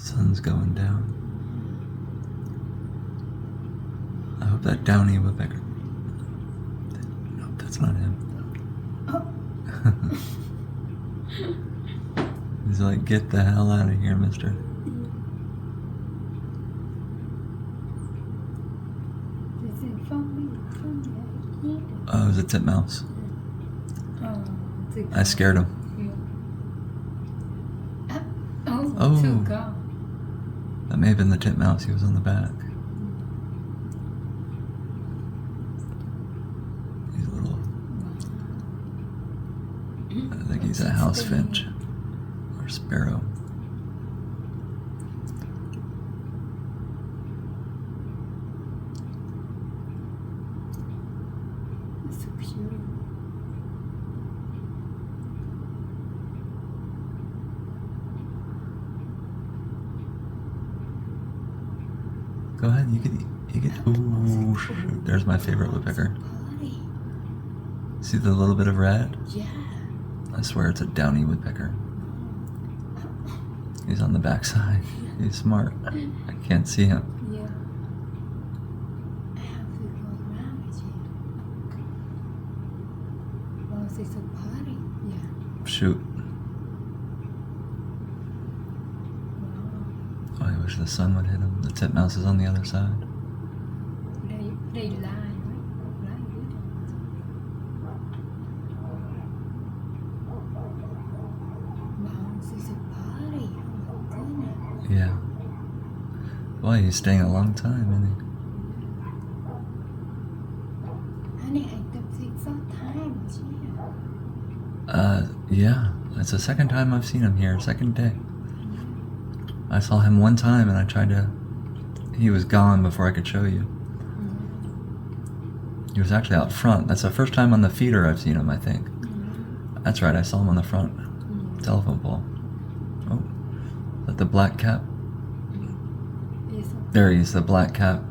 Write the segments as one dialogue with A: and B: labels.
A: Sun's going down. I hope that Downey Woodpecker. No, that's not him. He's like, get the hell out of here, mister. Oh, it was a titmouse. I scared him. Oh, that may have been the titmouse. He was on the back. He's a little. I think he's a house finch or sparrow.
B: So cute.
A: Go ahead, you could. Ooh, shoot. There's my favorite woodpecker. See the little bit of red?
B: Yeah.
A: I swear it's a Downey Woodpecker. He's on the backside. He's smart. I can't see him.
B: Yeah. I have to go around with you. Oh, it's a party. Yeah.
A: Shoot.
B: Wow.
A: Oh, I wish the sun would hit him. The titmouse is on the other side.
B: They lie, right? Lie good. Wow, this is a party. Oh my goodness.
A: Yeah. Boy, he's staying a long time, isn't
B: Honey, I don't see first time,
A: he? Yeah. It's the second time I've seen him here. Second day. I saw him one time and I tried to. He was gone before I could show you. He was actually out front. That's the first time on the feeder I've seen him, I think. That's right, I saw him on the front telephone pole. Oh, is that the black cap?
B: Yes.
A: There he is, the black cap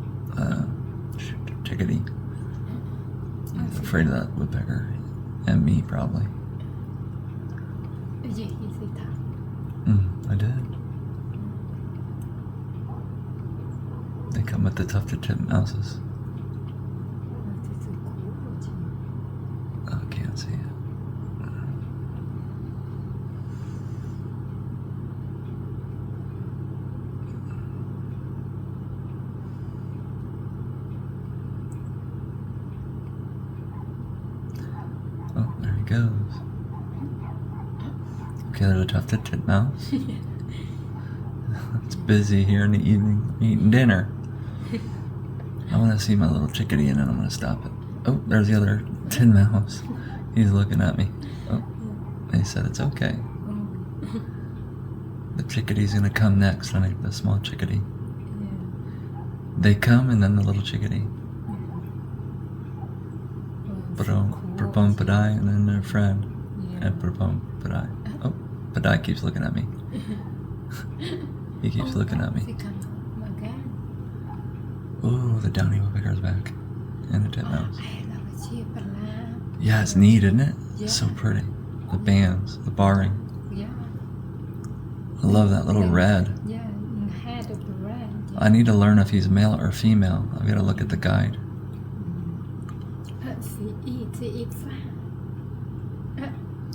A: chickadee. He's afraid of that woodpecker. And me, probably.
B: Yeah, you see that.
A: I did. They come with the tufted titmouses. Oh, I can't see it. Oh, there he goes. Okay, there's a tufted titmouse. It's busy here in the evening, eating dinner. I want to see my little chickadee and then I'm going to stop it. Oh, there's the other titmouse. He's looking at me. Oh, and he said it's okay. The chickadee's going to come next, honey, the small chickadee. They come and then the little chickadee. Prapom Padai and then their friend. And Prapom Padai. Oh, Padai keeps looking at me. He keeps looking at me. Ooh, the Downey Woodpecker's back. And the titmouse. Yeah, it's neat, isn't it?
B: Yeah.
A: So pretty. The bands, the barring.
B: Yeah.
A: I love that little red.
B: Yeah, in the head of the red. Yeah.
A: I need to learn if he's male or female. I've got to look at the guide.
B: See,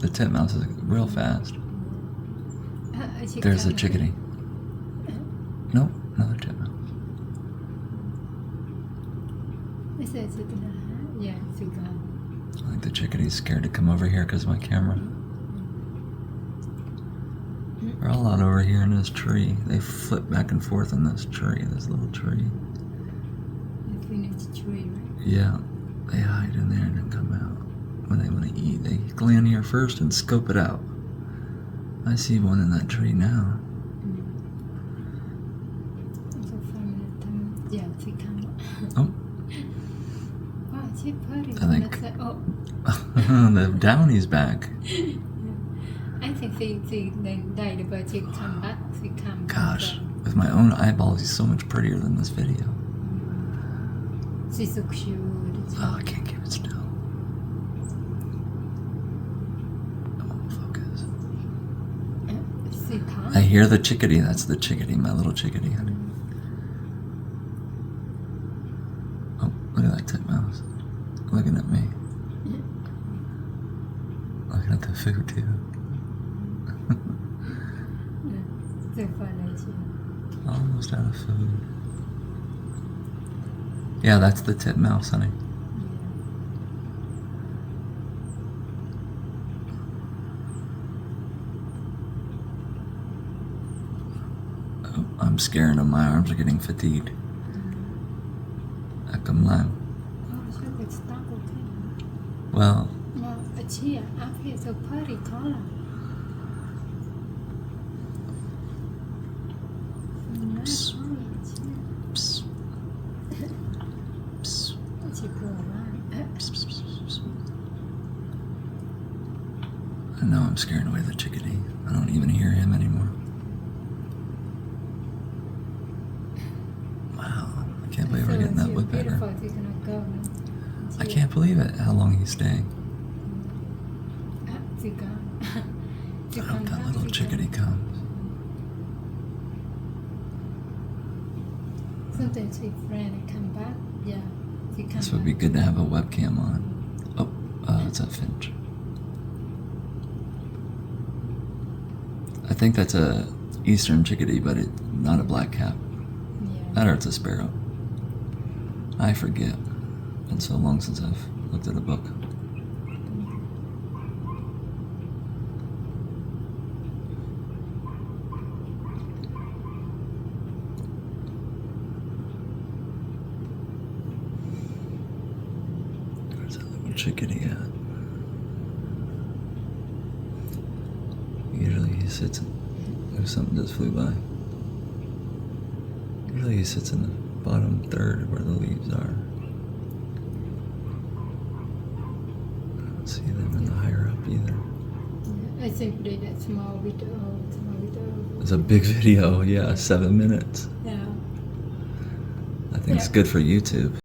A: The titmouse is real fast. There's the chickadee. Nope, another titmouse.
B: Yeah, it's a guy.
A: I think the chickadee's scared to come over here because of my camera. They're all out over here in this tree. They flip back and forth in this tree, this little tree.
B: Infinite tree, right?
A: Yeah, they hide in there and then come out. When they want to eat, they land here first and scope it out. I see one in that tree now.
B: Yeah, she come.
A: Oh.
B: Wow, she pretty.
A: I think
B: Oh.
A: the Downey's back.
B: I think she died, but she come back. She come.
A: Gosh, with my own eyeballs, he's so much prettier than this video.
B: She's so cute.
A: Oh, I can't keep it still. Oh, focus.
B: She come.
A: I hear the chickadee. That's the chickadee, my little chickadee, honey. Oh, look at that titmouse. Looking at me. Looking at the food, too. Almost out of food. Yeah, that's the titmouse, honey. Oh, I'm scaring him. My arms are getting fatigued. Cầm lang. Well, psst, psst, psst, psst. I know I'm scaring away the chickadee. I don't even hear him anymore. Wow, I can't believe we're getting that woodpecker. I can't believe it, how long he's staying. I hope that little chickadee comes.
B: Sometimes if friend come back, yeah.
A: This would be good to have a webcam on. Oh, it's a finch. I think that's a eastern chickadee, but not a black-cap.
B: Yeah.
A: That or it's a sparrow. I forget. It's been so long since I've looked at a book. Where's that little chickadee at? Usually he sits. If something just flew by. Usually he sits in the bottom third where the leaves are. I don't see them in the higher up either.
B: I think they that small video.
A: It's a big video, yeah, 7 minutes.
B: Yeah.
A: I think it's good for YouTube.